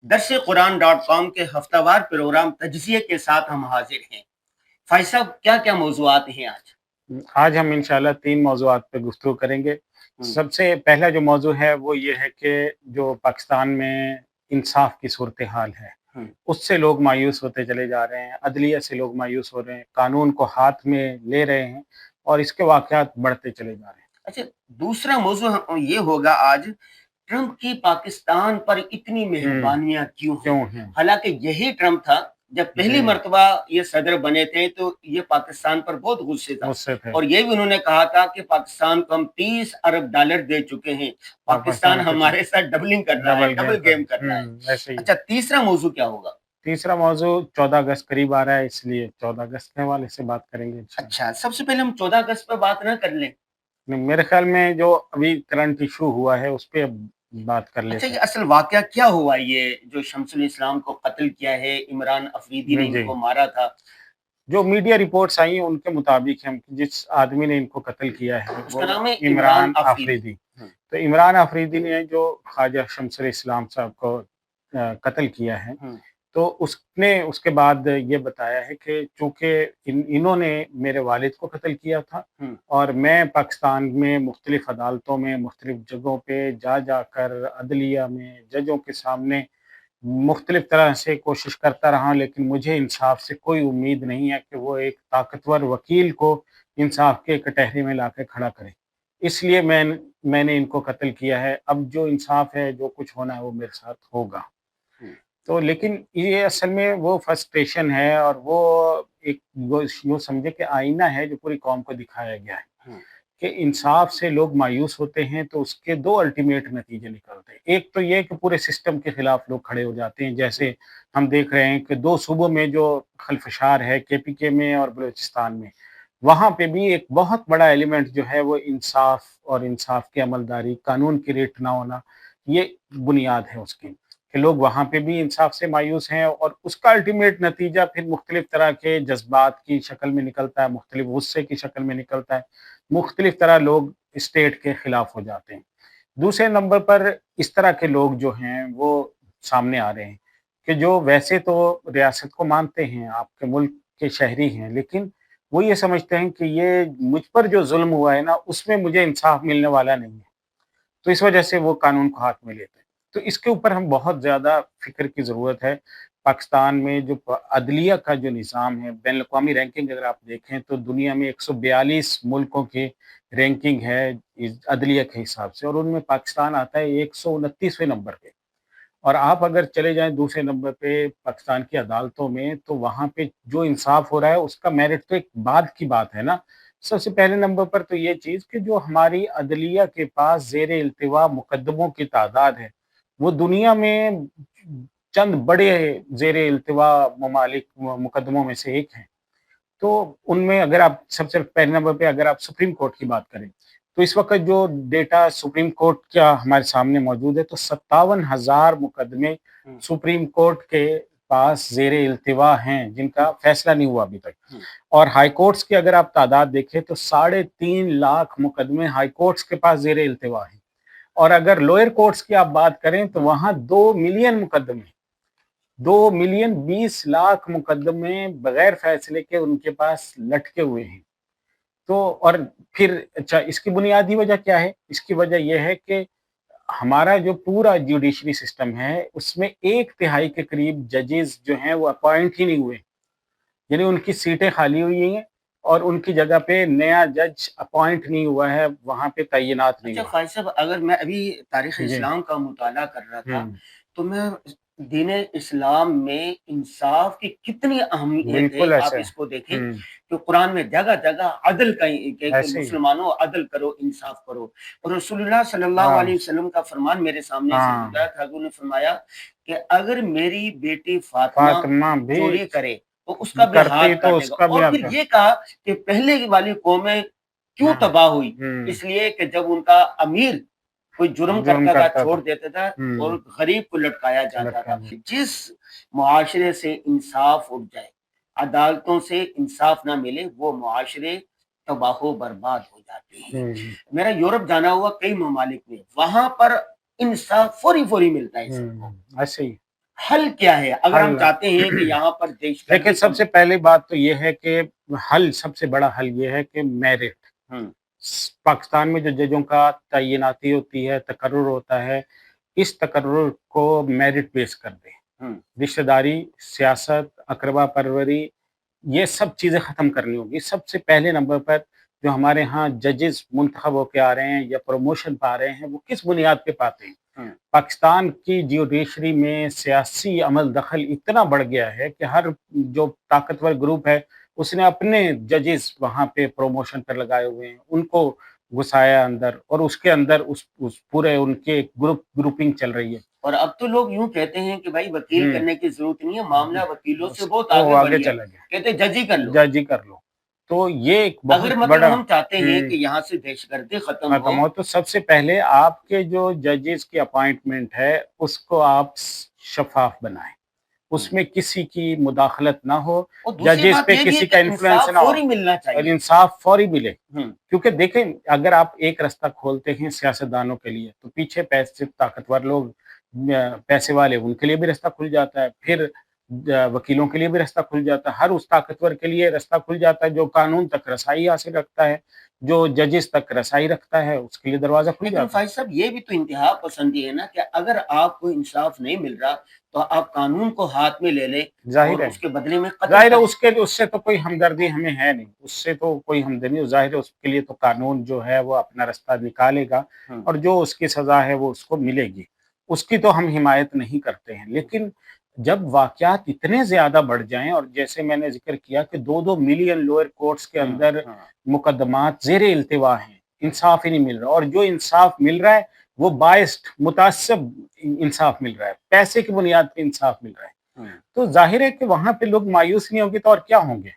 درس قرآن.com کے ہفتہ وار پروگرام تجزیے کے ساتھ ہم حاضر ہیں۔ فائز صاحب، کیا کیا موضوعات ہیں آج؟ آج ہم انشاءاللہ 3 موضوعات پہ گفتگو کریں گے۔ سب سے پہلا جو موضوع ہے وہ یہ ہے کہ جو پاکستان میں انصاف کی صورتحال ہے اس سے لوگ مایوس ہوتے چلے جا رہے ہیں، عدلیہ سے لوگ مایوس ہو رہے ہیں، قانون کو ہاتھ میں لے رہے ہیں اور اس کے واقعات بڑھتے چلے جا رہے ہیں۔ اچھا، دوسرا موضوع یہ ہوگا آج، ٹرمپ کی پاکستان پر اتنی مہربانیاں کیوں ہیں؟ حالانکہ یہی ٹرمپ تھا جب پہلی مرتبہ یہ صدر بنے تھے تو یہ پاکستان پر بہت غصے تھا، اور یہ بھی انہوں نے کہا تھا کہ پاکستان کو ہم $30 ارب دے چکے ہیں، پاکستان ہمارے ساتھ ڈبلنگ کر رہا ہے، ڈبل گیم کر رہا ہے۔ اچھا، تیسرا موضوع کیا ہوگا؟ تیسرا موضوع 14 اگست قریب آ رہا ہے، اس لیے 14 اگست کے حوالے سے بات کریں گے۔ اچھا، سب سے پہلے ہم 14 اگست پہ بات نہ کر لیں؟ میرے خیال میں جو ابھی کرنٹ ایشو ہوا ہے اس پہ اب بات کر لیتے ہیں۔ اچھا، یہ اصل واقعہ کیا ہوا؟ یہ جو شمس الاسلام کو قتل کیا ہے، عمران افریدی نے ان کو مارا تھا۔ جو میڈیا رپورٹس آئی ہیں ان کے مطابق ہم جس آدمی نے ان کو قتل کیا ہے اس کا نام ہے عمران آفریدی۔ تو عمران آفریدی نے جو خواجہ شمس الاسلام صاحب کو قتل کیا ہے، تو اس نے اس کے بعد یہ بتایا ہے کہ چونکہ انہوں نے میرے والد کو قتل کیا تھا اور میں پاکستان میں مختلف عدالتوں میں مختلف جگہوں پہ جا جا کر عدلیہ میں ججوں کے سامنے مختلف طرح سے کوشش کرتا رہا، لیکن مجھے انصاف سے کوئی امید نہیں ہے کہ وہ ایک طاقتور وکیل کو انصاف کے کٹہرے میں لا کے کھڑا کرے، اس لیے میں نے ان کو قتل کیا ہے، اب جو انصاف ہے جو کچھ ہونا ہے وہ میرے ساتھ ہوگا۔ تو لیکن یہ اصل میں وہ فرسٹریشن ہے اور وہ ایک یوں سمجھے کہ آئینہ ہے جو پوری قوم کو دکھایا گیا ہے کہ انصاف سے لوگ مایوس ہوتے ہیں تو اس کے 2 الٹیمیٹ نتیجے نکلتے ہیں۔ ایک تو یہ کہ پورے سسٹم کے خلاف لوگ کھڑے ہو جاتے ہیں، جیسے ہم دیکھ رہے ہیں کہ 2 صوبوں میں جو خلفشار ہے، KPK میں اور بلوچستان میں، وہاں پہ بھی ایک بہت بڑا ایلیمنٹ جو ہے وہ انصاف اور انصاف کی عملداری، قانون کی ریٹ نہ ہونا، یہ بنیاد ہے اس کی، کہ لوگ وہاں پہ بھی انصاف سے مایوس ہیں اور اس کا الٹیمیٹ نتیجہ پھر مختلف طرح کے جذبات کی شکل میں نکلتا ہے، مختلف غصے کی شکل میں نکلتا ہے، مختلف طرح لوگ اسٹیٹ کے خلاف ہو جاتے ہیں۔ دوسرے نمبر پر اس طرح کے لوگ جو ہیں وہ سامنے آ رہے ہیں کہ جو ویسے تو ریاست کو مانتے ہیں، آپ کے ملک کے شہری ہیں، لیکن وہ یہ سمجھتے ہیں کہ یہ مجھ پر جو ظلم ہوا ہے نا اس میں مجھے انصاف ملنے والا نہیں ہے، تو اس وجہ سے وہ قانون کو ہاتھ میں لیتے ہیں۔ تو اس کے اوپر ہم بہت زیادہ فکر کی ضرورت ہے۔ پاکستان میں جو عدلیہ کا جو نظام ہے، بین الاقوامی رینکنگ اگر آپ دیکھیں تو دنیا میں 142 ملکوں کی رینکنگ ہے عدلیہ کے حساب سے، اور ان میں پاکستان آتا ہے 129ویں نمبر پہ، اور آپ اگر چلے جائیں دوسرے نمبر پہ پاکستان کی عدالتوں میں تو وہاں پہ جو انصاف ہو رہا ہے اس کا میرٹ تو ایک بعد کی بات ہے نا۔ سب سے پہلے نمبر پر تو یہ چیز کہ جو ہماری عدلیہ کے پاس زیر التوا مقدموں کی تعداد ہے وہ دنیا میں چند بڑے زیر التوا ممالک مقدموں میں سے ایک ہیں۔ تو ان میں اگر آپ سب سے پہلے نمبر پہ اگر آپ سپریم کورٹ کی بات کریں تو اس وقت جو ڈیٹا سپریم کورٹ کا ہمارے سامنے موجود ہے تو 57,000 مقدمے سپریم کورٹ کے پاس زیر التوا ہیں جن کا فیصلہ نہیں ہوا ابھی تک، اور ہائی کورٹس کی اگر آپ تعداد دیکھیں تو 3.5 لاکھ مقدمے ہائی کورٹس کے پاس زیر التوا ہیں، اور اگر لوئر کورٹس کی آپ بات کریں تو وہاں 2 ملین مقدمے، 2,20,00,000 مقدمے بغیر فیصلے کے ان کے پاس لٹکے ہوئے ہیں۔ تو اور پھر اچھا اس کی بنیادی وجہ کیا ہے؟ اس کی وجہ یہ ہے کہ ہمارا جو پورا جوڈیشری سسٹم ہے اس میں 1/3 کے قریب ججز جو ہیں وہ اپوائنٹ ہی نہیں ہوئے، یعنی ان کی سیٹیں خالی ہوئی ہیں اور ان کی جگہ پہ نیا جج اپوائنٹ نہیں ہوا ہے، وہاں پہ تعینات نہیں ہوا۔ اچھا فائز صاحب، اگر میں ابھی تاریخ اسلام کا مطالعہ کر رہا تھا تو میں دین اسلام میں انصاف کی کتنی اہمیت ہے آپ اس کو دیکھیں کہ قرآن میں جگہ جگہ عدل کا کہ مسلمانوں عدل کرو، انصاف کرو، اور رسول اللہ صلی اللہ علیہ وسلم کا فرمان میرے سامنے سے گزرا تھا، حضور نے فرمایا کہ اگر میری بیٹی فاطمہ چوری کرے تو اس کا بھی ہاتھ کاٹے گا، اور پھر یہ کہا کہ پہلے والی قومیں کیوں تباہ ہوئی؟ اس لیے کہ جب ان کا امیر کوئی جرم کرتا تھا چھوڑ دیتا تھا اور غریب کو لٹکایا جاتا تھا۔ جس معاشرے سے انصاف اٹھ جائے، عدالتوں سے انصاف نہ ملے، وہ معاشرے تباہ و برباد ہو جاتے ہیں۔ میرا یورپ جانا ہوا کئی ممالک میں، وہاں پر انصاف فوری ملتا ہے سب کو، ایسے ہی حل کیا ہے اگر ہم چاہتے ہیں کہ یہاں پر دیش کا؟ دیکھیں سب سے پہلی بات تو یہ ہے کہ حل، سب سے بڑا حل یہ ہے کہ میرٹ، پاکستان میں جو ججوں کا تعیناتی ہوتی ہے، تقرر ہوتا ہے، اس تقرر کو میرٹ بیس کر دیں. رشتہ داری، سیاست، اقربا پروری، یہ سب چیزیں ختم کرنی ہوگی. سب سے پہلے نمبر پر جو ہمارے ہاں ججز منتخب ہو کے آ رہے ہیں یا پروموشن پا رہے ہیں، وہ کس بنیاد پہ پاتے ہیں؟ پاکستان کی جیوڈیشری میں سیاسی عمل دخل اتنا بڑھ گیا ہے کہ ہر جو طاقتور گروپ ہے اس نے اپنے ججز وہاں پہ پروموشن پر لگائے ہوئے ہیں، ان کو گھسایا اندر، اور اس کے اندر اس پورے ان کے گروپنگ چل رہی ہے. اور اب تو لوگ یوں کہتے ہیں کہ بھائی وکیل کرنے کی ضرورت نہیں ہے، معاملہ وکیلوں سے بہت آگے چلا گیا، کہتے جج ہی کر لو، جج ہی کر لو. تو یہ ایک بہت اگر مطلب ہم چاہتے ہیں کہ یہاں سے دہشت گردی ختم ہو تو سب سے پہلے آپ کے جو ججز کی اپائنٹمنٹ ہے اس کو آپ شفاف بنائیں، اس میں کسی کی مداخلت نہ ہو، ججز پہ کسی کا انفلوئنس نہ ہو، اور انصاف فوری ملے. کیونکہ دیکھیں اگر آپ ایک رستہ کھولتے ہیں سیاستدانوں کے لیے تو پیچھے پیسے طاقتور لوگ، پیسے والے، ان کے لیے بھی رستہ کھل جاتا ہے، پھر وکیلوں کے لیے بھی رستہ کھل جاتا ہے، ہر اس طاقتور کے لیے رستہ کھل جاتا ہے جو قانون تک رسائی حاصل رکھتا ہے، جو ججز تک رسائی رکھتا ہے، اس کے لیے دروازہ کھل جاتا ہے. فائز صاحب یہ بھی تو انتہا پسندی ہے نا کہ اگر آپ کو انصاف نہیں مل رہا تو آپ قانون کو ہاتھ میں لے لیں، ظاہر ہے اس کے بدلے میں ظاہر ہے اس سے تو کوئی ہمدردی ہمیں ہے نہیں، اس سے تو کوئی ہمدردی، ظاہر ہے اس کے لیے تو قانون جو ہے وہ اپنا رستہ نکالے گا اور جو اس کی سزا ہے وہ اس کو ملے گی، اس کی تو ہم حمایت نہیں کرتے ہیں. لیکن جب واقعات اتنے زیادہ بڑھ جائیں، اور جیسے میں نے ذکر کیا کہ 2 ملین لوئر کورٹس کے اندر مقدمات زیر التوا ہیں، انصاف ہی نہیں مل رہا، اور جو انصاف مل رہا ہے وہ باعث متعصب انصاف مل رہا ہے، پیسے کی بنیاد پہ انصاف مل رہا ہے. تو ظاہر ہے کہ وہاں پہ لوگ مایوس نہیں ہوں گے تو اور کیا ہوں گے.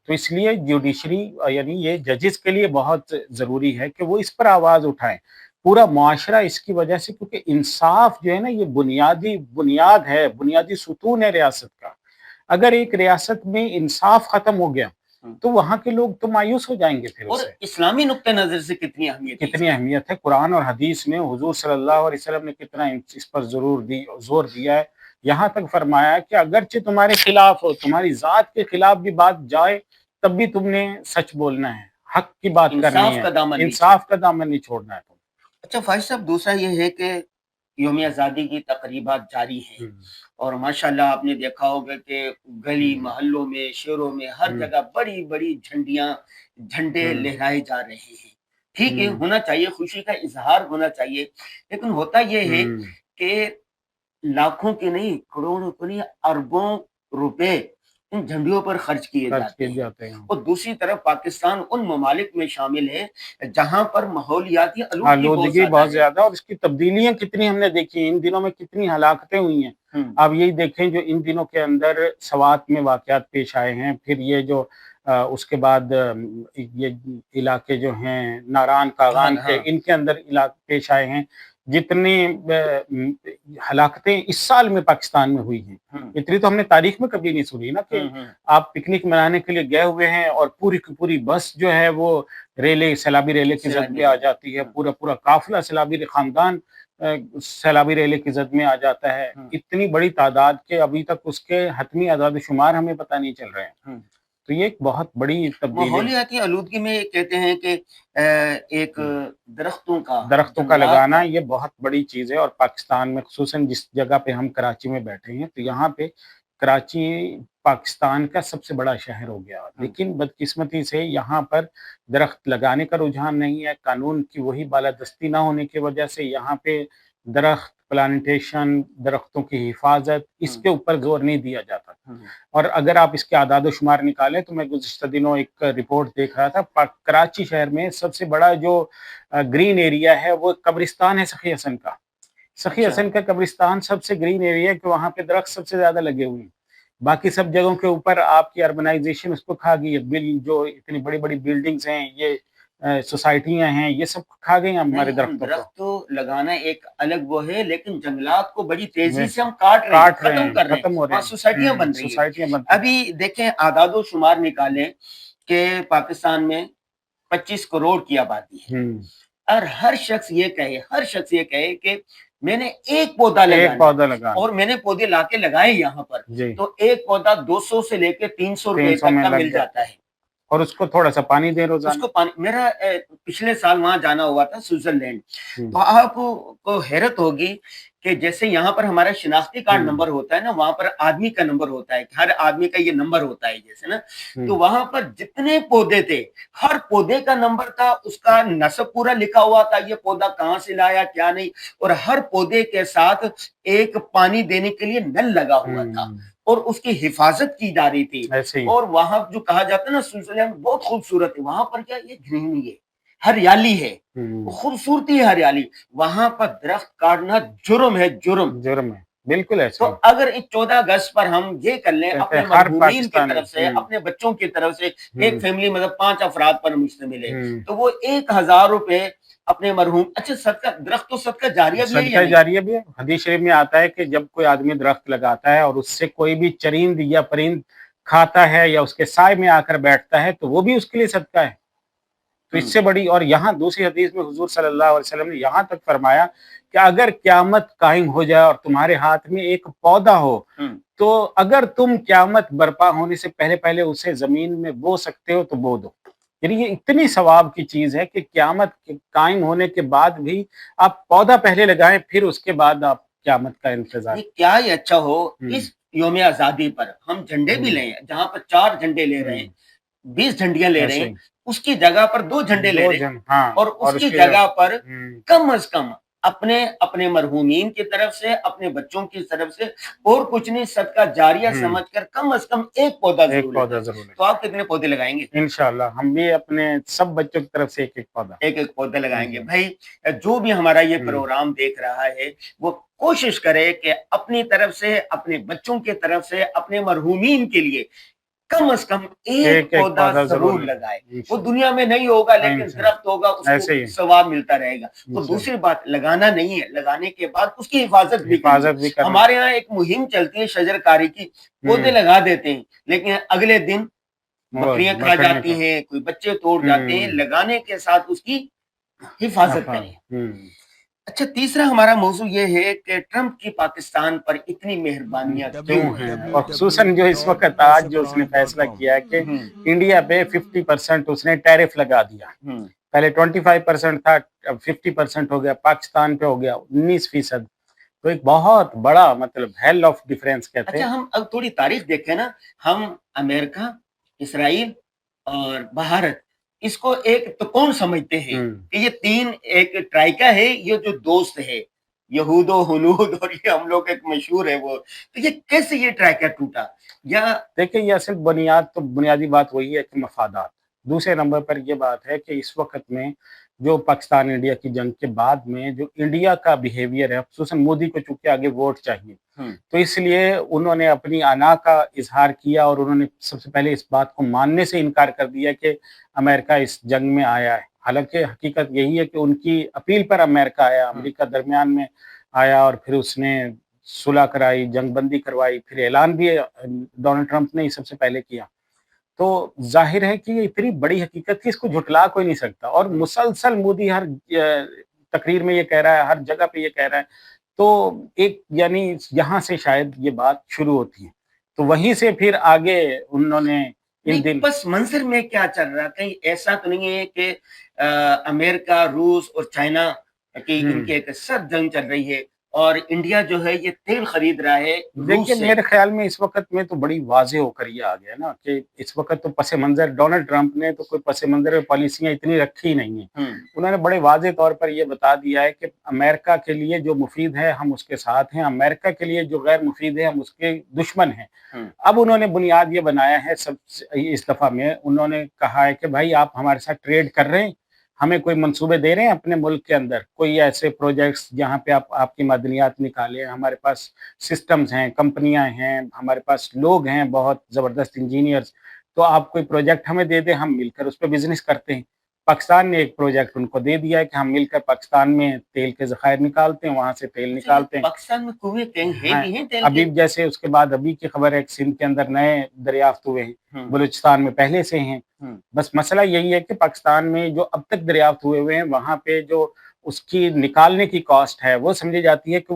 تو اس لیے جوڈیشری یعنی یہ ججز کے لیے بہت ضروری ہے کہ وہ اس پر آواز اٹھائیں، پورا معاشرہ اس کی وجہ سے، کیونکہ انصاف جو ہے نا یہ بنیاد ہے، بنیادی ستون ہے ریاست کا. اگر ایک ریاست میں انصاف ختم ہو گیا تو وہاں کے لوگ تو مایوس ہو جائیں گے. پھر اور اسلامی نقطہ نظر سے کتنی اہمیت ہے. قرآن اور حدیث میں حضور صلی اللہ علیہ وسلم نے کتنا اس پر زور دیا ہے، یہاں تک فرمایا کہ اگرچہ تمہارے خلاف ہو، تمہاری ذات کے خلاف بھی بات جائے تب بھی تم نے سچ بولنا ہے، حق کی بات کرنی ہے، انصاف کا دامن نہیں چھوڑنا ہے. اچھا فائز صاحب، دوسرا یہ ہے کہ یوم آزادی کی تقریبات جاری ہیں اور ماشاءاللہ آپ نے دیکھا ہوگا کہ گلی محلوں میں، شہروں میں، ہر جگہ بڑی بڑی جھنڈے لہرائے جا رہے ہیں. ٹھیک ہے، ہونا چاہیے، خوشی کا اظہار ہونا چاہیے، لیکن ہوتا یہ ہے کہ لاکھوں کے نہیں، کروڑوں کے نہیں، اربوں روپے ان جھنڈیوں پر خرچ کیے جاتے ہیں. اور دوسری طرف پاکستان ان ممالک میں شامل ہے جہاں پر ماحولیاتی آلودگی بہت زیادہ، اور اس کی تبدیلیاں کتنی ہم نے دیکھی، ان دنوں میں کتنی ہلاکتیں ہوئی ہیں. آپ یہی دیکھیں جو ان دنوں کے اندر سوات میں واقعات پیش آئے ہیں، پھر یہ جو اس کے بعد یہ علاقے جو ہیں ناران کاغان کے، ان کے اندر علاقے پیش آئے ہیں، جتنی ہلاکتیں اس سال میں پاکستان میں ہوئی ہیں اتنی تو ہم نے تاریخ میں کبھی نہیں سنی نا. کہ آپ پکنک منانے کے لیے گئے ہوئے ہیں اور پوری کی پوری بس جو ہے وہ سیلابی ریلے کی زد میں آ جاتی ہے، پورا قافلہ سیلابی خاندان سیلابی ریلے کی زد میں آ جاتا ہے، اتنی بڑی تعداد کے ابھی تک اس کے حتمی اعداد و شمار ہمیں پتہ نہیں چل رہے ہیں. تو یہ ایک بہت بڑی تبدیلی. ماحولیاتی آلودگی میں کہتے ہیں کہ ایک درختوں کا لگانا یہ بہت بڑی چیز ہے، اور پاکستان میں خصوصاً جس جگہ پہ ہم کراچی میں بیٹھے ہیں تو یہاں پہ کراچی پاکستان کا سب سے بڑا شہر ہو گیا، لیکن بدقسمتی سے یہاں پر درخت لگانے کا رجحان نہیں ہے. قانون کی وہی بالادستی نہ ہونے کی وجہ سے یہاں پہ درخت پلانٹیشن، درختوں کی حفاظت، اس کے اوپر زور نہیں دیا جاتا. اور اگر آپ اس کے اعداد و شمار نکالیں تو میں گزشتہ دنوں ایک رپورٹ دیکھ رہا تھا، کراچی شہر میں سب سے بڑا جو گرین ایریا ہے وہ قبرستان ہے سخی حسن کا. سخی حسن کا قبرستان سب سے گرین ایریا ہے کہ وہاں پہ درخت سب سے زیادہ لگے ہوئے ہیں. باقی سب جگہوں کے اوپر آپ کی اربنائزیشن اس کو کھا گئی ہے، جو اتنی بڑی بڑی بلڈنگز ہیں، یہ سوسائٹیاں ہیں، یہ سب کھا گئی ہیں ہمارے درختوں. درخت تو لگانا ایک الگ وہ ہے، لیکن جنگلات کو بڑی تیزی سے ہم کاٹ رہے ہیں، ختم ہو رہے ہیں، سوسائٹیاں بن رہی ہیں. ابھی دیکھیں اعداد و شمار نکالیں کہ پاکستان میں 25 کروڑ کی آبادی ہے، اور ہر شخص یہ کہے کہ میں نے ایک پودا لگانا اور میں نے پودے لا کے لگائے یہاں پر تو ایک پودا 200 سے لے کے 300 روپے تک کا مل جاتا ہے اور اس کو تھوڑا سا پانی دے روزانہ. اس کو پانی. میرا پچھلے سال وہاں جانا ہوا تھا سوئٹزرلینڈ. تو آپ کو حیرت ہوگی کہ جیسے یہاں پر ہمارا شناختی کارڈ نمبر ہوتا ہے نا, وہاں پر آدمی کا نمبر ہوتا ہے, ہر آدمی کا یہ نمبر ہوتا ہے جیسے نا. تو وہاں پر جتنے پودے تھے ہر پودے کا نمبر تھا, اس کا نسب پورا لکھا ہوا تھا, یہ پودا کہاں سے لایا کیا نہیں, اور ہر پودے کے ساتھ ایک پانی دینے کے لیے نل لگا ہوا تھا اور اس کی حفاظت کی جا رہی تھی. اور وہاں جو کہا جاتا ہے نا سوئٹزرلینڈ بہت خوبصورت ہے, وہاں پر کیا یہ گرینری ہے, ہریالی ہے, خوبصورتی ہے, ہریالی. وہاں پر درخت کاٹنا جرم ہے, جرم ہے بالکل ایسا. تو اگر 14 اگست پر ہم یہ کر لیں اپنے مرحومین کی طرف سے, اپنے بچوں کی طرف سے, ایک فیملی مطلب 5 افراد پر مشتمل ہے, تو وہ 1000 روپے اپنے مرحوم. اچھا صدقہ, درخت تو صدقہ جاریہ بھی ہے, صدقہ جاریہ بھی ہے. حدیث شریف میں آتا ہے کہ جب کوئی آدمی درخت لگاتا ہے اور اس سے کوئی بھی چرند یا پرند کھاتا ہے یا اس کے سائے میں آ کر بیٹھتا ہے تو وہ بھی اس کے لیے صدقہ ہے. تو اس سے بڑی, اور یہاں دوسری حدیث میں حضور صلی اللہ علیہ وسلم نے یہاں تک فرمایا کہ اگر قیامت قائم ہو جائے اور تمہارے ہاتھ میں ایک پودا ہو تو اگر تم قیامت برپا ہونے سے پہلے اسے زمین میں بو سکتے ہو تو بو دو. یعنی یہ اتنی ثواب کی چیز ہے کہ قیامت قائم ہونے کے بعد بھی آپ پودا پہلے لگائیں, پھر اس کے بعد آپ قیامت کا انتظار. کیا ہی اچھا ہو اس یوم آزادی پر ہم جھنڈے بھی لیں, جہاں پر 4 جھنڈے لے رہے ہیں, 20 جھنڈیاں لے رہے ہیں, اس کی جگہ پر 2 جھنڈے لے رہے ہیں, اور اس کی جگہ پر کم از کم اپنے مرحومین کی طرف سے, اپنے بچوں کی طرف سے, اور کچھ نہیں, صدقہ جاریہ سمجھ کر کم از کم ایک پودا ضرور. تو آپ کتنے پودے لگائیں گے؟ انشاءاللہ ہم بھی اپنے سب بچوں کی طرف سے ایک پودا لگائیں گے. بھائی جو بھی ہمارا یہ پروگرام دیکھ رہا ہے وہ کوشش کرے کہ اپنی طرف سے, اپنے بچوں کی طرف سے, اپنے مرحومین کے لیے کم از کم ایک پودا ضرور لگائے. وہ دنیا میں نہیں ہوگا لیکن درخت ہوگا, اس کو ثواب ملتا رہے گا. تو دوسری بات لگانا نہیں ہے, لگانے کے بعد اس کی حفاظت بھی کرنا. ہمارے ہاں ایک مہم چلتی ہے شجر کاری کی, پودے لگا دیتے ہیں لیکن اگلے دن بکریاں کھا جاتی ہیں, کوئی بچے توڑ جاتے ہیں. لگانے کے ساتھ اس کی حفاظت کریں. اچھا تیسرا ہمارا موضوع یہ ہے کہ ٹرمپ کی پاکستان پر اتنی مہربانیاں کیوں ہیں, اور خصوصاً جو اس وقت آج جو اس نے فیصلہ کیا ہے کہ انڈیا پہ 50% اس نے ٹیرف لگا دیا. پہلے 25% تھا, اب 50% ہو گیا. پاکستان پہ ہو گیا 19%. تو ایک بہت بڑا مطلب ہیل آف ڈیفرنس کہتے ہیں. اچھا ہم اب تھوڑی تاریخ دیکھیں نا, ہم امریکہ, اسرائیل اور بھارت, اس کو ایک تو کون سمجھتے ہیں کہ یہ 3 ایک ٹرائکا ہے, یہ جو دوست ہے یہود و ہنود, اور یہ ہم لوگ ایک مشہور ہے وہ. تو یہ کیسے یہ ٹرائکا ٹوٹا؟ یا دیکھیں یہ اصل بنیادی بات وہی ہے کہ مفادات. دوسرے نمبر پر یہ بات ہے کہ اس وقت میں جو پاکستان انڈیا کی جنگ کے بعد میں جو انڈیا کا بیہیویئر ہے, خصوصاً مودی کو چونکہ آگے ووٹ چاہیے, تو اس لیے انہوں نے اپنی انا کا اظہار کیا, اور انہوں نے سب سے پہلے اس بات کو ماننے سے انکار کر دیا کہ امریکہ اس جنگ میں آیا ہے. حالانکہ حقیقت یہی ہے کہ ان کی اپیل پر امریکہ آیا, امریکہ درمیان میں آیا, اور پھر اس نے صلح کرائی, جنگ بندی کروائی, پھر اعلان بھی ڈونلڈ ٹرمپ نے سب سے پہلے کیا. تو ظاہر ہے کہ یہ اتنی بڑی حقیقت تھی, اس کو جھٹلا کوئی نہیں سکتا. اور مسلسل مودی ہر تقریر میں یہ کہہ رہا ہے, ہر جگہ پہ یہ کہہ رہا ہے. تو ایک یعنی یہاں سے شاید یہ بات شروع ہوتی ہے, تو وہیں سے پھر آگے انہوں نے پس منظر میں کیا چل رہا, کہیں ایسا تو نہیں ہے کہ امریکہ, روس اور چائنا کی ان کی ایک سخت جنگ چل رہی ہے اور انڈیا جو ہے یہ تیل خرید رہا ہے روس سے؟ میرے خیال میں اس وقت میں تو بڑی واضح ہو کر یہ آ گیا نا کہ اس وقت تو پس منظر ڈونلڈ ٹرمپ نے تو کوئی پس منظر پالیسیاں اتنی رکھی ہی نہیں ہیں. انہوں نے بڑے واضح طور پر یہ بتا دیا ہے کہ امریکہ کے لیے جو مفید ہے ہم اس کے ساتھ ہیں, امریکہ کے لیے جو غیر مفید ہے ہم اس کے دشمن ہیں. اب انہوں نے بنیاد یہ بنایا ہے, سب اس دفعہ میں انہوں نے کہا ہے کہ بھائی آپ ہمارے ساتھ ٹریڈ کر رہے ہیں, ہمیں کوئی منصوبے دے رہے ہیں اپنے ملک کے اندر, کوئی ایسے پروجیکٹس جہاں پہ آپ کی معدنیات نکالیں, ہمارے پاس سسٹمز ہیں, کمپنیاں ہیں, ہمارے پاس لوگ ہیں بہت زبردست انجینئرز, تو آپ کوئی پروجیکٹ ہمیں دے دیں, ہم مل کر اس پہ بزنس کرتے ہیں. پاکستان نے ایک پروجیکٹ ان کو دے دیا ہے کہ ہم مل کر پاکستان میں تیل کے ذخائر نکالتے ہیں, وہاں سے تیل نکالتے ہیں. پاکستان میں کنویں ہیں ابھی جیسے اس کے بعد ابھی کی خبر ہے کہ سندھ کے اندر نئے دریافت ہوئے ہیں, بلوچستان میں پہلے سے ہیں. بس مسئلہ یہی ہے کہ پاکستان میں جو اب تک دریافت ہوئے ہیں وہاں پہ جو اس کی نکالنے کی کاسٹ ہے وہ سمجھی جاتی ہے کہ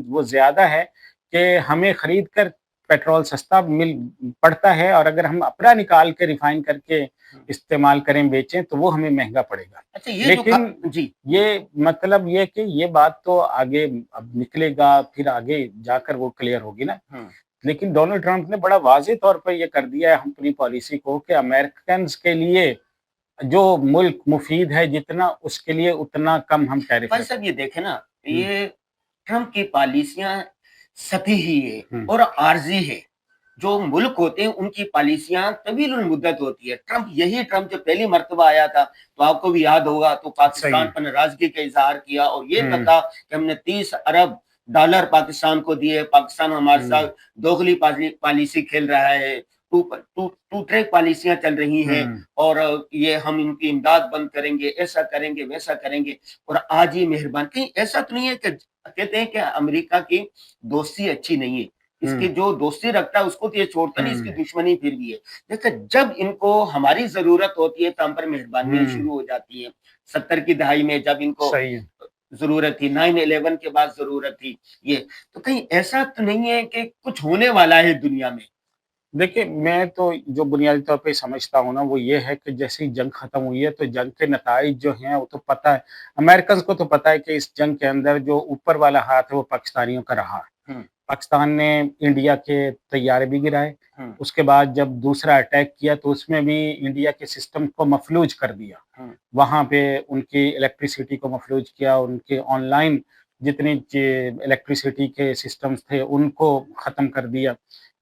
وہ زیادہ ہے کہ ہمیں خرید کر پیٹرول سستا مل پڑتا ہے، اور اگر ہم اپنا نکال کے ریفائن کر کے استعمال کریں بیچیں تو وہ ہمیں مہنگا پڑے گا۔ اچھا یہ لیکن جی یہ مطلب یہ کہ یہ بات تو آگے اب نکلے گا، پھر آگے جا کر وہ کلیئر ہوگی نا۔ لیکن ڈونلڈ ٹرمپ نے بڑا واضح طور پر یہ کر دیا ہے اپنی پالیسی کو کہ امریکنز کے لیے جو ملک مفید ہے جتنا، اس کے لیے اتنا کم ہم ٹیرف بھائی صاحب یہ دیکھیں نا، یہ ٹرمپ کی پالیسیاں سطحی ہے اور عارضی ہے۔ جو ملک ہوتے ہیں ان کی پالیسیاں طویل المدت ہوتی ہے۔ ٹرمپ جو پہلی مرتبہ آیا تھا تو آپ کو بھی یاد ہوگا تو پاکستان پر ناراضگی کا اظہار کیا اور یہ کہا کہ ہم نے $30 ارب پاکستان کو دیے، پاکستان ہمارے ساتھ دوغلی پالیسی کھیل رہا ہے، ٹو ٹریک پالیسیاں چل رہی ہیں اور یہ ہم ان کی امداد بند کریں گے، ایسا کریں گے ویسا کریں گے۔ اور آج ہی مہربان، کہیں ایسا تو نہیں ہے کہ کہتے ہیں کہ امریکہ کی دوستی اچھی نہیں ہے، اس کی جو دوستی رکھتا ہے اس کو تو یہ چھوڑتا نہیں، اس کی دشمنی پھر بھی ہے۔ دیکھیں جب ان کو ہماری ضرورت ہوتی ہے تو ہم پر مہربانیاں شروع ہو جاتی ہیں۔ 70 کی دہائی میں جب ان کو ضرورت تھی، 9/11 کے بعد ضرورت تھی، یہ تو کہیں ایسا تو نہیں ہے کہ کچھ ہونے والا ہے دنیا میں۔ دیکھیں میں تو جو بنیادی طور پہ سمجھتا ہوں نا وہ یہ ہے کہ جیسے جنگ ختم ہوئی ہے تو جنگ کے نتائج جو ہیں وہ تو پتہ ہے، امریکنز کو تو پتہ ہے کہ اس جنگ کے اندر جو اوپر والا ہاتھ ہے وہ پاکستانیوں کا رہا۔ پاکستان نے انڈیا کے طیارے بھی گرائے، اس کے بعد جب دوسرا اٹیک کیا تو اس میں بھی انڈیا کے سسٹم کو مفلوج کر دیا، وہاں پہ ان کی الیکٹریسٹی کو مفلوج کیا، ان کے آن لائن جتنی الیکٹریسٹی کے سسٹمز تھے ان کو ختم کر دیا،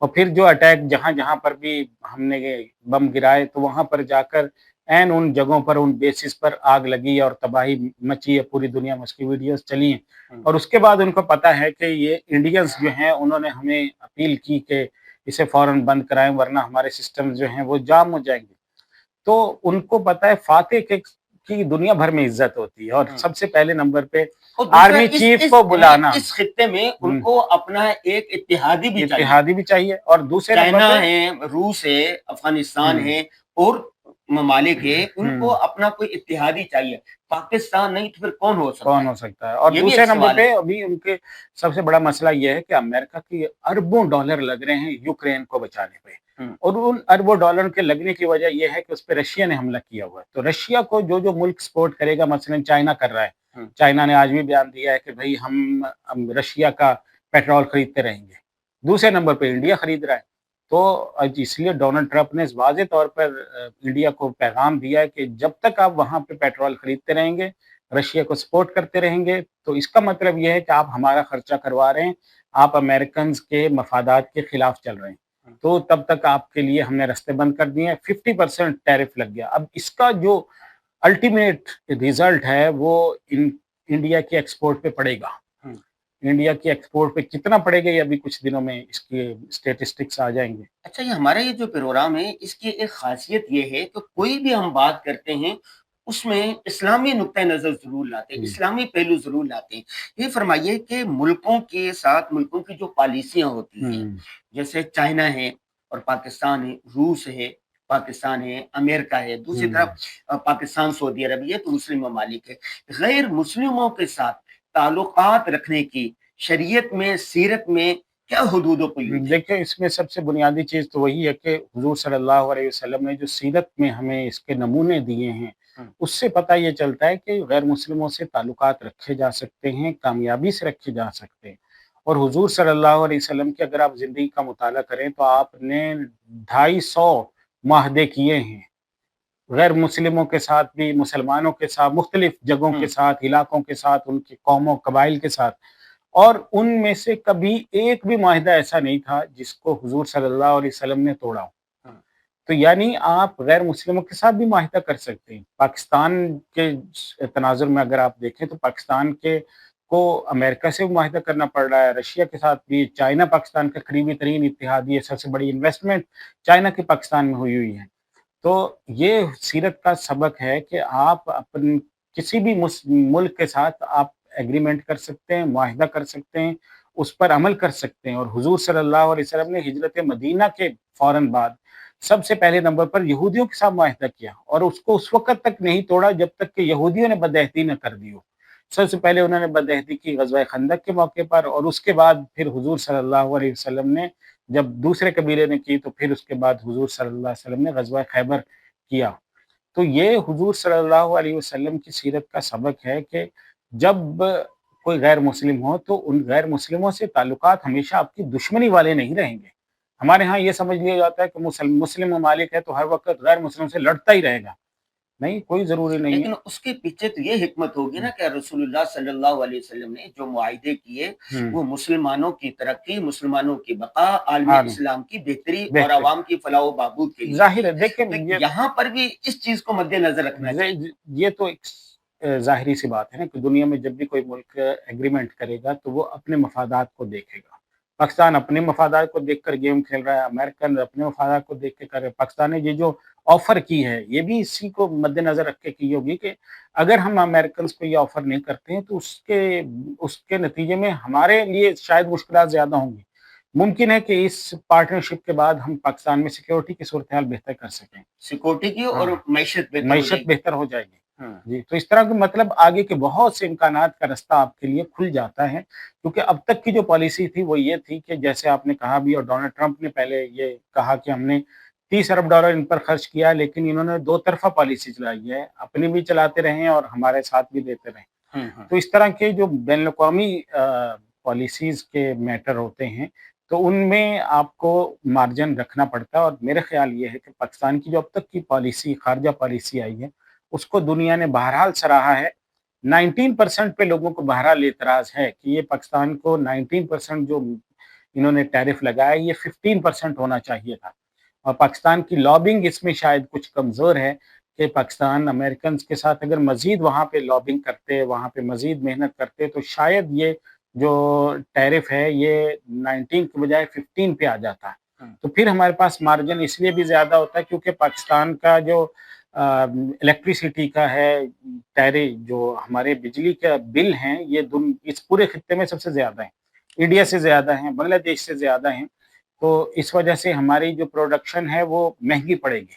اور پھر جو اٹیک جہاں جہاں پر بھی ہم نے بم گرائے تو وہاں پر جا کر این ان جگہوں پر ان بیسز پر آگ لگی اور تباہی مچی ہے، پوری دنیا میں اس کی ویڈیوز چلی ہیں۔ اور اس کے بعد ان کو پتہ ہے کہ یہ انڈینز جو ہیں انہوں نے ہمیں اپیل کی کہ اسے فوراً بند کرائیں ورنہ ہمارے سسٹم جو ہیں وہ جام ہو جائیں گے۔ تو ان کو پتہ ہے فاتح کی دنیا بھر میں عزت ہوتی ہے، اور سب سے پہلے نمبر پہ آرمی چیف کو بلانا، اس خطے میں ان کو اپنا ایک اتحادی بھی چاہیے، اور دوسرے چائنا ہے، روس ہے، افغانستان ہے اور ممالک ہے، ان کو اپنا کوئی اتحادی چاہیے۔ پاکستان نہیں تو پھر کون ہو سکتا ہے؟ اور دوسرے نمبر پہ ابھی ان کے سب سے بڑا مسئلہ یہ ہے کہ امریکہ کی اربوں ڈالر لگ رہے ہیں یوکرین کو بچانے پہ، اور ان اربوں ڈالر کے لگنے کی وجہ یہ ہے کہ اس پہ رشیا نے حملہ کیا ہوا ہے۔ تو رشیا کو جو ملک سپورٹ کرے گا، مثلا چائنا کر رہا ہے، چائنا نے آج بھی بیان دیا ہے کہ بھئی ہم رشیا کا پیٹرول خریدتے رہیں گے۔ دوسرے نمبر پہ انڈیا خرید رہا ہے، تو اس لیے ڈونلڈ ٹرمپ نے واضح طور پر انڈیا کو پیغام دیا ہے کہ جب تک آپ وہاں پہ پیٹرول خریدتے رہیں گے، رشیا کو سپورٹ کرتے رہیں گے، تو اس کا مطلب یہ ہے کہ آپ ہمارا خرچہ کروا رہے ہیں، آپ امریکنز کے مفادات کے خلاف چل رہے ہیں، تو تب تک آپ کے لیے ہم نے رستے بند کر دیے ہیں۔ 50% ٹیرف لگ گیا۔ اب اس کا جو الٹیمیٹ ریزلٹ ہے وہ انڈیا کے ایکسپورٹ پہ پڑے گا۔ انڈیا کی ایکسپورٹ پہ کتنا پڑے گا یہ ابھی کچھ دنوں میں اس کے اسٹیٹسٹکس آ جائیں گے۔ اچھا یہ ہمارا یہ جو پروگرام ہے اس کی ایک خاصیت یہ ہے کہ کوئی بھی ہم بات کرتے ہیں اس میں اسلامی نقطہ نظر ضرور لاتے ہیں، اسلامی پہلو ضرور لاتے ہیں۔ یہ فرمائیے کہ ملکوں کے ساتھ ملکوں کی جو پالیسیاں ہوتی ہیں، جیسے چائنا ہے اور پاکستان ہے، روس ہے، پاکستان ہے، امریکہ ہے، دوسری طرف پاکستان، سعودی عربیہ، دوسرے ممالک ہے، غیر مسلموں کے ساتھ تعلقات رکھنے کی شریعت میں، سیرت میں کیا حدود و قیود؟ دیکھیں اس میں سب سے بنیادی چیز تو وہی ہے کہ حضور صلی اللہ علیہ وسلم نے جو سیرت میں ہمیں اس کے نمونے دیے ہیں اس سے پتہ یہ چلتا ہے کہ غیر مسلموں سے تعلقات رکھے جا سکتے ہیں، کامیابی سے رکھے جا سکتے ہیں۔ اور حضور صلی اللہ علیہ وسلم کی اگر آپ زندگی کا مطالعہ کریں تو آپ نے 250 معاہدے کیے ہیں، غیر مسلموں کے ساتھ بھی، مسلمانوں کے ساتھ، مختلف جگہوں کے ساتھ، علاقوں کے ساتھ، ان کی قوموں قبائل کے ساتھ، اور ان میں سے کبھی ایک بھی معاہدہ ایسا نہیں تھا جس کو حضور صلی اللہ علیہ وسلم نے توڑا ہو۔ تو یعنی آپ غیر مسلموں کے ساتھ بھی معاہدہ کر سکتے ہیں۔ پاکستان کے تناظر میں اگر آپ دیکھیں تو پاکستان کو امریکہ سے معاہدہ کرنا پڑ رہا ہے، رشیا کے ساتھ بھی، چائنا پاکستان کا قریبی ترین اتحادی ہے، سب سے بڑی انویسٹمنٹ چائنا کی پاکستان میں ہوئی ہے۔ تو یہ سیرت کا سبق ہے کہ آپ کسی بھی ملک کے ساتھ آپ ایگریمنٹ کر سکتے ہیں، معاہدہ کر سکتے ہیں، اس پر عمل کر سکتے ہیں۔ اور حضور صلی اللہ علیہ وسلم نے ہجرت مدینہ کے فوراً بعد سب سے پہلے نمبر پر یہودیوں کے ساتھ معاہدہ کیا، اور اس کو اس وقت تک نہیں توڑا جب تک کہ یہودیوں نے بدعہدی نہ کر دی ہو۔ سب سے پہلے انہوں نے بدعہدی کی غزوہ خندق کے موقع پر، اور اس کے بعد پھر حضور صلی اللہ علیہ وسلم نے جب دوسرے قبیلے نے کی تو پھر اس کے بعد حضور صلی اللہ علیہ وسلم نے غزوہ خیبر کیا۔ تو یہ حضور صلی اللہ علیہ وسلم کی سیرت کا سبق ہے کہ جب کوئی غیر مسلم ہو تو ان غیر مسلموں سے تعلقات ہمیشہ آپ کی دشمنی والے نہیں رہیں گے۔ ہمارے ہاں یہ سمجھ لیا جاتا ہے کہ مسلم ممالک ہے تو ہر وقت غیر مسلم سے لڑتا ہی رہے گا، نہیں، کوئی ضروری نہیں ہے۔ لیکن اس کے پیچھے تو یہ حکمت ہوگی نا کہ رسول اللہ صلی اللہ علیہ وسلم نے جو معاہدے کیے وہ مسلمانوں کی ترقی، مسلمانوں کی بقا، عالم اسلام کی بہتری اور عوام کی فلاح و بہبود کے لیے ظاہر ہے۔ دیکھیں یہاں پر بھی اس چیز کو مد نظر رکھنا چاہیے۔ یہ تو ایک ظاہری سی بات ہے نا کہ دنیا میں جب بھی کوئی ملک ایگریمنٹ کرے گا تو وہ اپنے مفادات کو دیکھے گا۔ پاکستان اپنے مفادات کو دیکھ کر گیم کھیل رہا ہے، امریکن اپنے مفادات کو دیکھ کے کر رہے ہیں۔ پاکستان نے یہ جو آفر کی ہے یہ بھی اسی کو مد نظر رکھ کے کی ہوگی کہ اگر ہم امریکنز کو یہ آفر نہیں کرتے ہیں تو اس کے نتیجے میں ہمارے لیے شاید مشکلات زیادہ ہوں گی۔ ممکن ہے کہ اس پارٹنرشپ کے بعد ہم پاکستان میں سیکیورٹی کی صورتحال بہتر کر سکیں، سیکورٹی کی اور معیشت بہتر ہو جائے گی۔ جی، تو اس طرح کے مطلب آگے کے بہت سے امکانات کا رستہ آپ کے لیے کھل جاتا ہے، کیونکہ اب تک کی جو پالیسی تھی وہ یہ تھی کہ جیسے آپ نے کہا بھی، اور ڈونلڈ ٹرمپ نے پہلے یہ کہا کہ ہم نے $30 ارب ان پر خرچ کیا، لیکن انہوں نے دو طرفہ پالیسی چلائی ہے، اپنی بھی چلاتے رہے اور ہمارے ساتھ بھی دیتے رہے۔ تو اس طرح کے جو بین الاقوامی پالیسیز کے میٹر ہوتے ہیں تو ان میں آپ کو مارجن رکھنا پڑتا ہے، اور میرے خیال یہ ہے کہ پاکستان کی جو اب تک کی پالیسی، خارجہ پالیسی آئی ہے، اس کو دنیا نے بہرحال سراہا ہے۔ 19% پہ لوگوں کو بہرحال اعتراض ہے کہ یہ پاکستان کو 19% جو انہوں نے ٹیرف لگایا یہ 15% ہونا چاہیے تھا، اور پاکستان کی لابنگ اس میں شاید کچھ کمزور ہے کہ پاکستان امریکنز کے ساتھ اگر مزید وہاں پہ لابنگ کرتے، وہاں پہ مزید محنت کرتے تو شاید یہ جو ٹیرف ہے یہ 19 کے بجائے 15 پہ آ جاتا ہے، تو پھر ہمارے پاس مارجن اس لیے بھی زیادہ ہوتا ہے کیونکہ پاکستان کا جو الیکٹریسٹی کا ہے جو ہمارے بجلی کا بل ہیں یہ اس پورے خطے میں سب سے زیادہ ہیں، انڈیا سے زیادہ ہیں، بنگلہ دیش سے زیادہ ہیں، تو اس وجہ سے ہماری جو پروڈکشن ہے وہ مہنگی پڑے گی،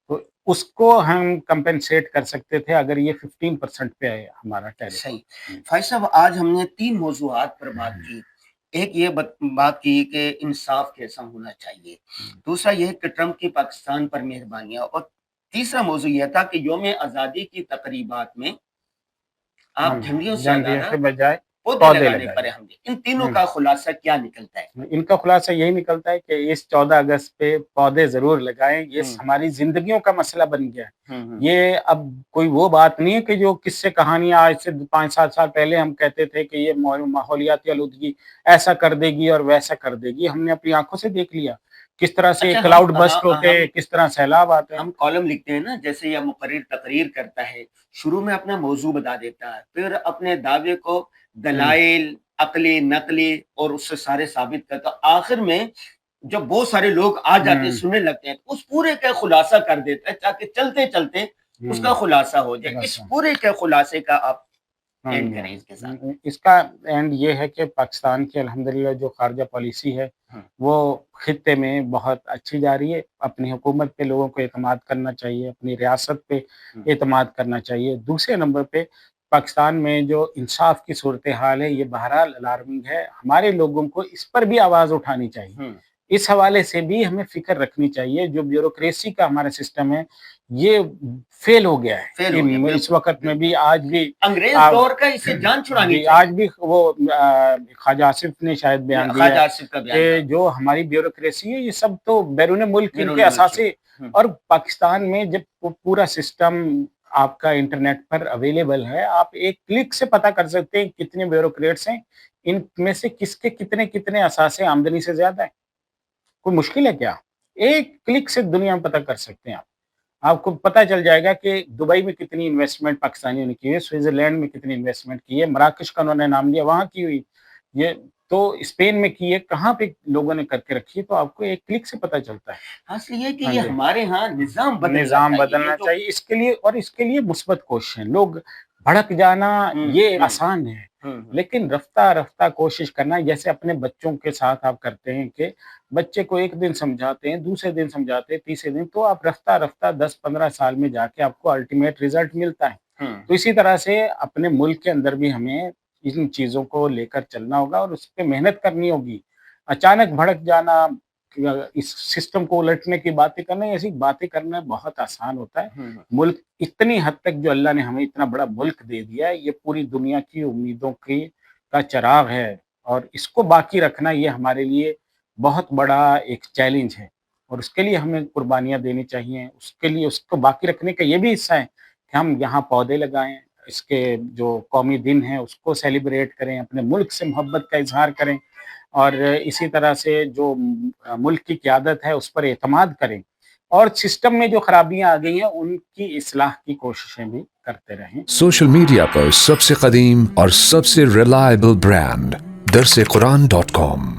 تو اس کو ہم کمپنسیٹ کر سکتے تھے اگر یہ 15% پہ ہے ہمارا ٹیرف۔ صحیح۔ فائز صاحب، آج ہم نے 3 موضوعات پر بات کی۔ ایک یہ بات کی کہ انصاف کیسا ہونا چاہیے، دوسرا یہ کہ ٹرمپ کی پاکستان پر مہربانیاں، اور تیسرا موضوع یہ تھا کہ یوم آزادی کی تقریبات میں آپ جھنڈیوں سے بجائے پودے لگانے پر ہم نے، ان تینوں کا خلاصہ کیا نکلتا ہے؟ ان کا خلاصہ یہی نکلتا ہے کہ اس 14 اگست پہ پودے ضرور لگائیں، یہ ہماری زندگیوں کا مسئلہ بن گیا ہے۔ یہ اب کوئی وہ بات نہیں ہے کہ جو کس سے کہانیاں آج سے 5-7 سال پہلے ہم کہتے تھے کہ یہ ماحولیاتی آلودگی ایسا کر دے گی اور ویسا کر دے گی، ہم نے اپنی آنکھوں سے دیکھ لیا کس طرح سے کلاؤڈ بسٹ ہوتے ہیں، کس طرح سیلاب آتے ہیں۔ ہم کالم لکھتے ہیں نا، جیسے یہ مقرر تقریر کرتا ہے، شروع میں اپنا موضوع بتا دیتا ہے، پھر اپنے دعوے کو دلائل عقلی نقلی اور اس سے سارے ثابت کرتا، آخر میں جب بہت سارے لوگ آ جاتے ہیں سننے لگتے ہیں اس پورے کا خلاصہ کر دیتا ہے تاکہ چلتے چلتے اس کا خلاصہ ہو جائے۔ اس پورے کے خلاصے کا آپ اینڈ کریں اس کے ساتھ۔ اس کا اینڈ یہ ہے کہ پاکستان کی الحمدللہ جو خارجہ پالیسی ہے وہ خطے میں بہت اچھی جا رہی ہے۔ اپنی حکومت پہ لوگوں کو اعتماد کرنا چاہیے، اپنی ریاست پہ اعتماد کرنا چاہیے۔ دوسرے نمبر پہ پاکستان میں جو انصاف کی صورتحال ہے یہ بہرحال الارمنگ ہے، ہمارے لوگوں کو اس پر بھی آواز اٹھانی چاہیے، اس حوالے سے بھی ہمیں فکر رکھنی چاہیے۔ جو بیوروکریسی کا ہمارا سسٹم ہے یہ فیل ہو گیا ہے اس وقت میں بھی، آج بھی انگریز دور کا اسے جان چھڑانی چاہیے۔ آج بھی وہ خواجہ آصف نے شاید بیان دیا کہ جو ہماری بیوروکریسی ہے یہ سب تو بیرون ملک ان کے اثاثے، اور پاکستان میں جب پورا سسٹم آپ کا انٹرنیٹ پر اویلیبل ہے، آپ ایک کلک سے پتہ کر سکتے ہیں کتنے بیوروکریٹس ہیں، ان میں سے کس کے کتنے اثاثے آمدنی سے زیادہ ہیں۔ کوئی مشکل ہے کیا؟ ایک کلک سے دنیا میں پتہ کر سکتے ہیں آپ کو پتہ چل جائے گا کہ دبئی میں کتنی انویسٹمنٹ پاکستانیوں نے کی ہے، سوئٹزرلینڈ میں کتنی انویسٹمنٹ کی ہے، مراکش کا انہوں نے نام لیا وہاں کی ہوئی، یہ تو اسپین میں کی ہے، کہاں پہ لوگوں نے کر کے رکھی ہے، تو آپ کو ایک کلک سے پتہ چلتا ہے۔ حاصل یہ کہ یہ ہمارے ہاں نظام بدلنا چاہیے، اس کے لیے مثبت کوششیں، لوگ بھڑک جانا یہ آسان ہے، لیکن رفتہ رفتہ کوشش کرنا، جیسے اپنے بچوں کے ساتھ آپ کرتے ہیں کہ بچے کو ایک دن سمجھاتے ہیں، دوسرے دن سمجھاتے ہیں، تیسرے دن، تو آپ رفتہ رفتہ 10-15 سال میں جا کے آپ کو الٹیمیٹ ریزلٹ ملتا ہے۔ تو اسی طرح سے اپنے ملک کے اندر بھی ہمیں ان چیزوں کو لے کر چلنا ہوگا اور اس پہ محنت کرنی ہوگی. اچانک بھڑک جانا، اس سسٹم کو الٹنے کی باتیں کرنا، ایسی باتیں کرنا بہت آسان ہوتا ہے. ملک اتنی حد تک جو اللہ نے ہمیں اتنا بڑا ملک دے دیا ہے، یہ پوری دنیا کی امیدوں کا چراغ ہے، اور اس کو باقی رکھنا یہ ہمارے لیے بہت بڑا ایک چیلنج ہے، اور اس کے لیے ہمیں قربانیاں دینی چاہیے. اس کے لیے اس کو باقی رکھنے کا یہ بھی حصہ ہے کہ ہم یہاں پودے لگائیں، اس کے جو قومی دن ہے اس کو سیلیبریٹ کریں، اپنے ملک سے محبت کا اظہار کریں، اور اسی طرح سے جو ملک کی قیادت ہے اس پر اعتماد کریں، اور سسٹم میں جو خرابیاں آ گئی ہیں ان کی اصلاح کی کوششیں بھی کرتے رہیں. سوشل میڈیا پر سب سے قدیم اور سب سے ریلائبل برانڈ درسقرآن.com